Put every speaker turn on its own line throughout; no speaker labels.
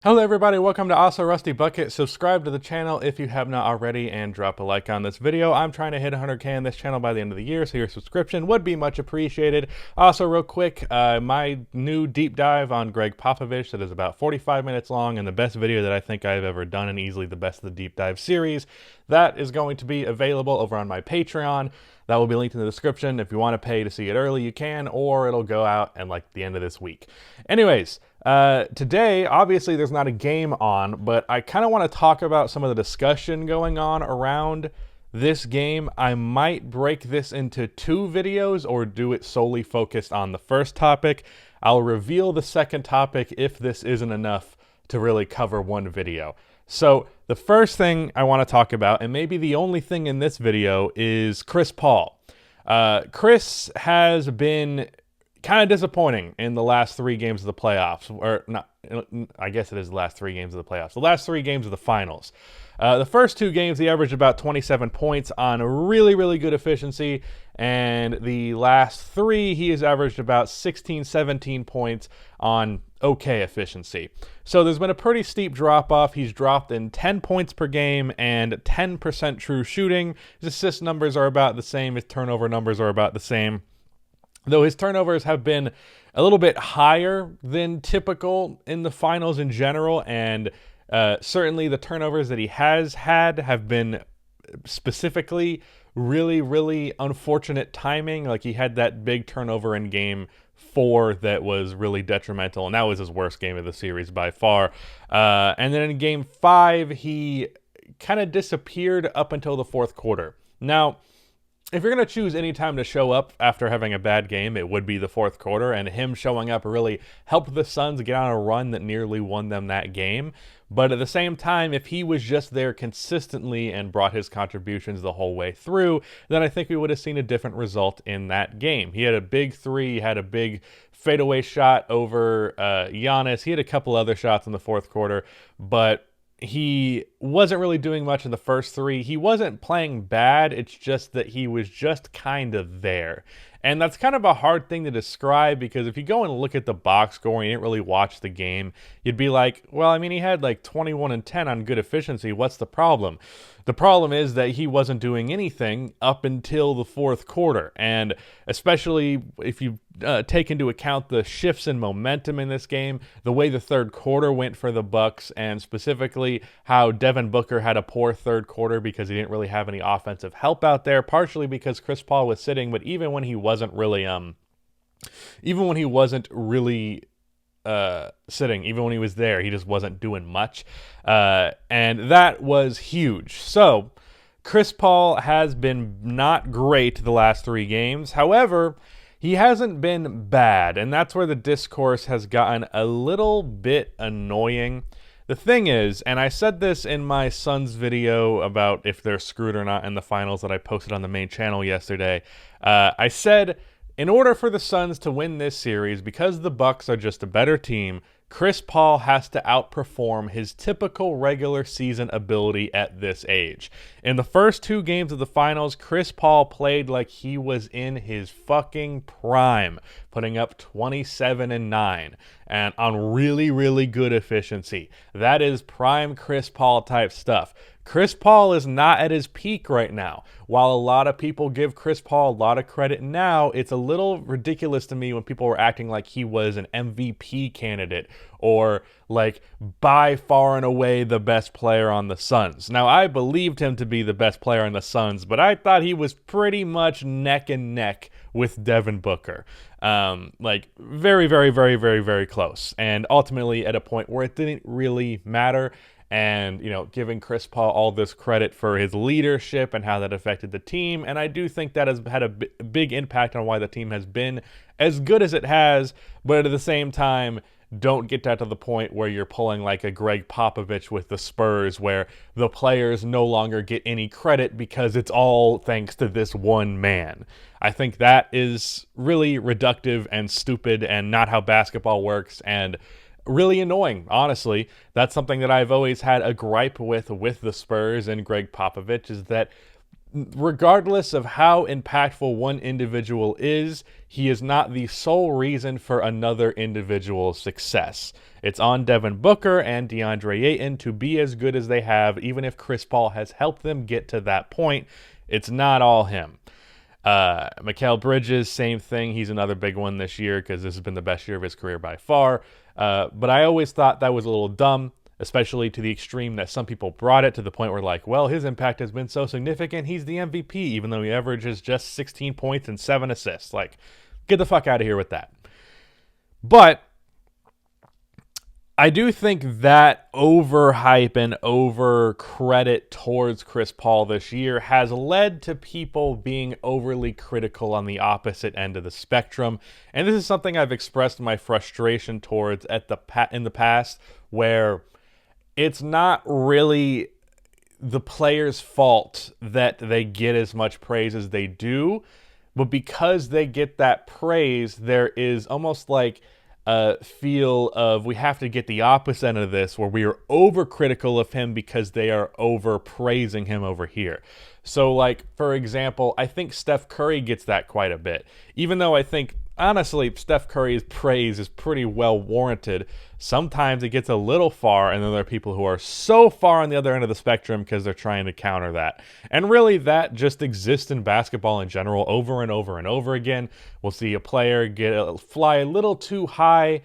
Hello everybody, welcome to Also Rusty Bucket. Subscribe to the channel if you have not already and drop a like on this video. I'm trying to hit 100k on this channel by the end of the year, so your subscription would be much appreciated. Also, real quick, my new deep dive on Greg Popovich that is about 45 minutes long and the best video that I think I've ever done, and easily the best of the deep dive series. That is going to be available over on my Patreon. That will be linked in the description. If you want to pay to see it early, you can, or it'll go out at like the end of this week. Anyways, today, obviously there's not a game on, but I kind of want to talk about some of the discussion going on around this game. I might break this into two videos or do it solely focused on the first topic. I'll reveal the second topic if this isn't enough to really cover one video. So the first thing I want to talk about, and maybe the only thing in this video, is Chris Paul. Chris has been kind of disappointing in the last three games of the playoffs, or not, I guess it is the last three games of the playoffs, the last three games of the finals. The first two games, he averaged about 27 points on really, really good efficiency, and the last three, he has averaged about 16, 17 points on okay efficiency. So there's been a pretty steep drop-off. He's dropped in 10 points per game and 10% true shooting. His assist numbers are about the same. His turnover numbers are about the same, though his turnovers have been a little bit higher than typical in the finals in general, and certainly the turnovers that he has had have been specifically really, really unfortunate timing. Like, he had that big turnover in game 4 that was really detrimental, and that was his worst game of the series by far. And then in game 5, he kind of disappeared up until the fourth quarter. Now, if you're going to choose any time to show up after having a bad game, it would be the fourth quarter, and him showing up really helped the Suns get on a run that nearly won them that game. But at the same time, if he was just there consistently and brought his contributions the whole way through, then I think we would have seen a different result in that game. He had a big three, he had a big fadeaway shot over Giannis. He had a couple other shots in the fourth quarter, but he wasn't really doing much in the first three. He wasn't playing bad. It's just that he was just kind of there. And that's kind of a hard thing to describe, because if you go and look at the box score and you didn't really watch the game, you'd be like, well, I mean, he had like 21 and 10 on good efficiency. What's the problem? The problem is that he wasn't doing anything up until the fourth quarter. And especially if you take into account the shifts in momentum in this game, the way the third quarter went for the Bucks, and specifically how Devin Booker had a poor third quarter because he didn't really have any offensive help out there, partially because Chris Paul was sitting, but even when he wasn't really sitting, even when he was there, he just wasn't doing much, and that was huge. So Chris Paul has been not great the last three games. However, he hasn't been bad, and that's where the discourse has gotten a little bit annoying. The thing is, and I said this in my Suns video about if they're screwed or not in the finals that I posted on the main channel yesterday, I said, in order for the Suns to win this series, because the Bucks are just a better team, Chris Paul has to outperform his typical regular season ability at this age. In the first two games of the finals, Chris Paul played like he was in his fucking prime, putting up 27 and 9 and on really, really good efficiency. That is prime Chris Paul type stuff. Chris Paul is not at his peak right now. While a lot of people give Chris Paul a lot of credit now, it's a little ridiculous to me when people were acting like he was an MVP candidate or like by far and away the best player on the Suns. Now, I believed him to be the best player on the Suns, but I thought he was pretty much neck and neck with Devin Booker. Like very, very, very, very, very close. And ultimately at a point where it didn't really matter. And, you know, giving Chris Paul all this credit for his leadership and how that affected the team. And I do think that has had a big impact on why the team has been as good as it has. But at the same time, don't get that to the point where you're pulling like a Greg Popovich with the Spurs, where the players no longer get any credit because it's all thanks to this one man. I think that is really reductive and stupid and not how basketball works, and really annoying, honestly. That's something that I've always had a gripe with the Spurs and Greg Popovich, is that regardless of how impactful one individual is, he is not the sole reason for another individual's success. It's on Devin Booker and DeAndre Ayton to be as good as they have, even if Chris Paul has helped them get to that point. It's not all him. Mikal Bridges, same thing. He's another big one this year because this has been the best year of his career by far. But I always thought that was a little dumb, especially to the extreme that some people brought it to the point where, like, well, his impact has been so significant, he's the MVP, even though he averages just 16 points and 7 assists. Like, get the fuck out of here with that. But I do think that overhype and over credit towards Chris Paul this year has led to people being overly critical on the opposite end of the spectrum. And this is something I've expressed my frustration towards in the past, where it's not really the player's fault that they get as much praise as they do, but because they get that praise, there is almost like a feel of we have to get the opposite end of this, where we are overcritical of him because they are over praising him over here. So, like, for example, I think Steph Curry gets that quite a bit, even though I think, honestly, Steph Curry's praise is pretty well warranted. Sometimes it gets a little far, and then there are people who are so far on the other end of the spectrum because they're trying to counter that. And really, that just exists in basketball in general over and over and over again. We'll see a player fly a little too high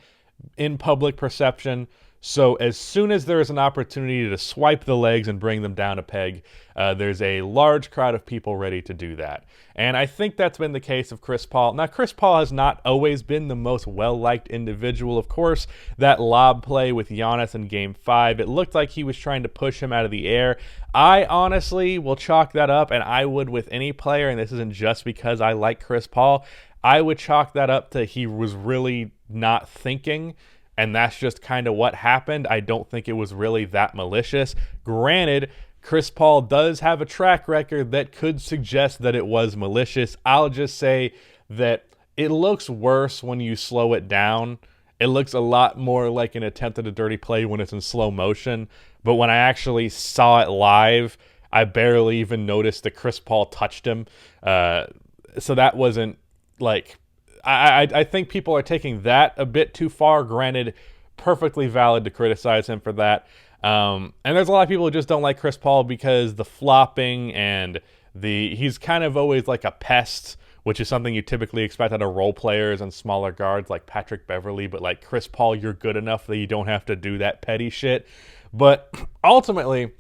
in public perception. So as soon as there is an opportunity to swipe the legs and bring them down a peg, there's a large crowd of people ready to do that. And I think that's been the case of Chris Paul. Now, Chris Paul has not always been the most well-liked individual. Of course, that lob play with Giannis in Game 5, it looked like he was trying to push him out of the air. I honestly will chalk that up, and I would with any player, and this isn't just because I like Chris Paul, I would chalk that up to he was really not thinking. And that's just kind of what happened. I don't think it was really that malicious. Granted, Chris Paul does have a track record that could suggest that it was malicious. I'll just say that it looks worse when you slow it down. It looks a lot more like an attempt at a dirty play when it's in slow motion. But when I actually saw it live, I barely even noticed that Chris Paul touched him. So that wasn't like... I think people are taking that a bit too far. Granted, perfectly valid to criticize him for that. And there's a lot of people who just don't like Chris Paul because the flopping and he's kind of always like a pest, which is something you typically expect out of role players and smaller guards like Patrick Beverley. But like Chris Paul, you're good enough that you don't have to do that petty shit. But ultimately,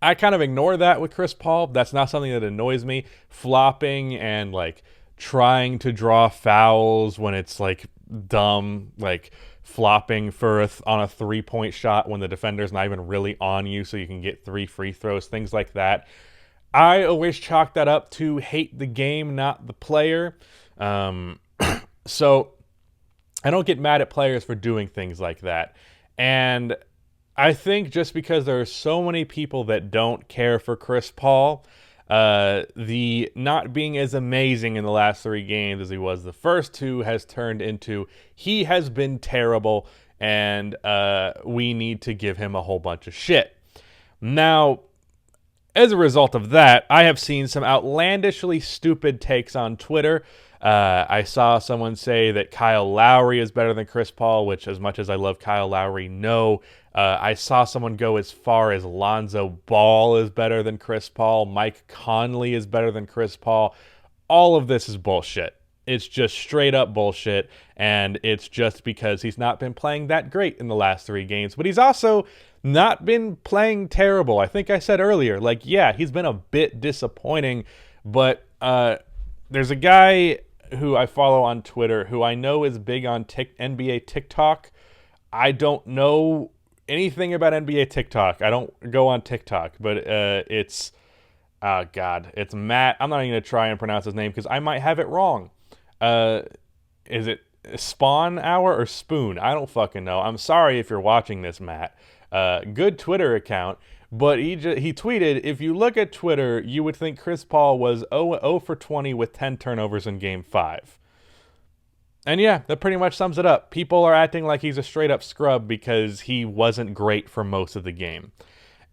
I kind of ignore that with Chris Paul. That's not something that annoys me. Flopping and like trying to draw fouls when it's like dumb, like flopping on a 3-point shot when the defender's not even really on you so you can get 3 free throws, things like that. I always chalk that up to hate the game, not the player. So I don't get mad at players for doing things like that. And I think just because there are so many people that don't care for Chris Paul, the not being as amazing in the last 3 games as he was the first 2 has turned into he has been terrible and we need to give him a whole bunch of shit. Now, as a result of that, I have seen some outlandishly stupid takes on Twitter. I saw someone say that Kyle Lowry is better than Chris Paul, which, as much as I love Kyle Lowry, no. I saw someone go as far as Lonzo Ball is better than Chris Paul. Mike Conley is better than Chris Paul. All of this is bullshit. It's just straight up bullshit, and it's just because he's not been playing that great in the last 3 games. But he's also not been playing terrible. I think I said earlier, like, yeah, he's been a bit disappointing, but there's a guy who I follow on Twitter who I know is big on NBA TikTok. I don't know anything about NBA TikTok. I don't go on TikTok, but it's Matt. I'm not even going to try and pronounce his name because I might have it wrong. Is it Spawn Hour or Spoon? I don't fucking know. I'm sorry if you're watching this, Matt. Good Twitter account. But he tweeted, if you look at Twitter, you would think Chris Paul was 0 for 20 with 10 turnovers in Game 5. And yeah, that pretty much sums it up. People are acting like he's a straight-up scrub because he wasn't great for most of the game.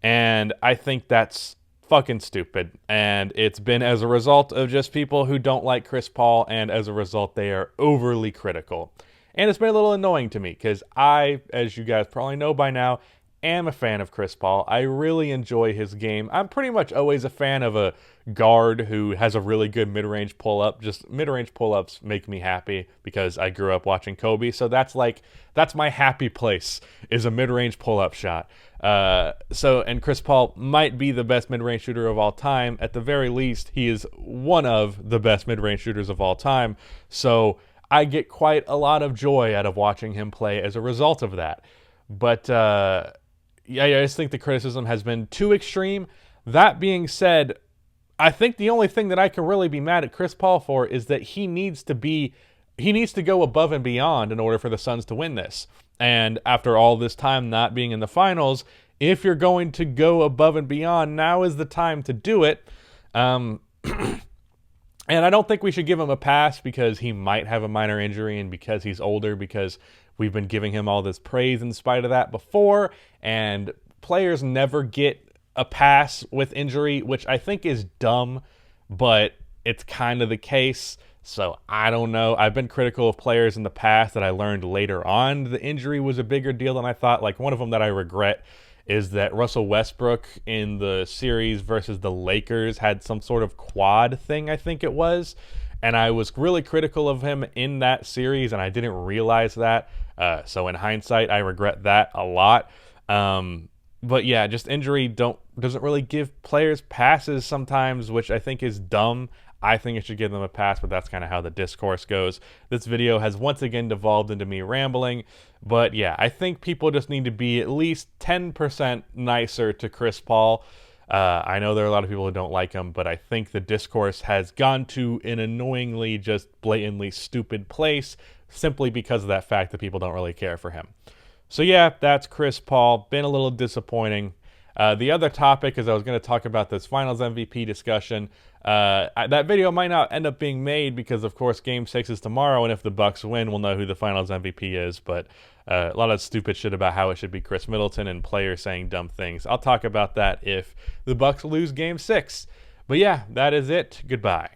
And I think that's fucking stupid. And it's been as a result of just people who don't like Chris Paul, and as a result, they are overly critical. And it's been a little annoying to me because I, as you guys probably know by now, am a fan of Chris Paul. I really enjoy his game. I'm pretty much always a fan of a guard who has a really good mid-range pull-up. Just mid-range pull-ups make me happy because I grew up watching Kobe. So that's my happy place, is a mid-range pull-up shot. And Chris Paul might be the best mid-range shooter of all time. At the very least, he is one of the best mid-range shooters of all time. So I get quite a lot of joy out of watching him play as a result of that. But yeah, I just think the criticism has been too extreme. That being said, I think the only thing that I can really be mad at Chris Paul for is that he needs to go above and beyond in order for the Suns to win this. And after all this time not being in the finals, if you're going to go above and beyond, now is the time to do it. And I don't think we should give him a pass because he might have a minor injury and because he's older, because we've been giving him all this praise in spite of that before, and players never get a pass with injury, which I think is dumb, but it's kind of the case. So I don't know. I've been critical of players in the past that I learned later on the injury was a bigger deal than I thought. Like, one of them that I regret is that Russell Westbrook in the series versus the Lakers had some sort of quad thing, I think it was. And I was really critical of him in that series, and I didn't realize that. So in hindsight, I regret that a lot. But yeah, just injury doesn't really give players passes sometimes, which I think is dumb. I think it should give them a pass, but that's kind of how the discourse goes. This video has once again devolved into me rambling. But yeah, I think people just need to be at least 10% nicer to Chris Paul. I know there are a lot of people who don't like him, but I think the discourse has gone to an annoyingly, just blatantly stupid place simply because of that fact that people don't really care for him. So yeah, that's Chris Paul. Been a little disappointing. The other topic is I was going to talk about this Finals MVP discussion. That video might not end up being made because, of course, Game 6 is tomorrow, and if the Bucks win, we'll know who the Finals MVP is. But a lot of stupid shit about how it should be Chris Middleton and players saying dumb things. I'll talk about that if the Bucks lose Game 6. But yeah, that is it. Goodbye.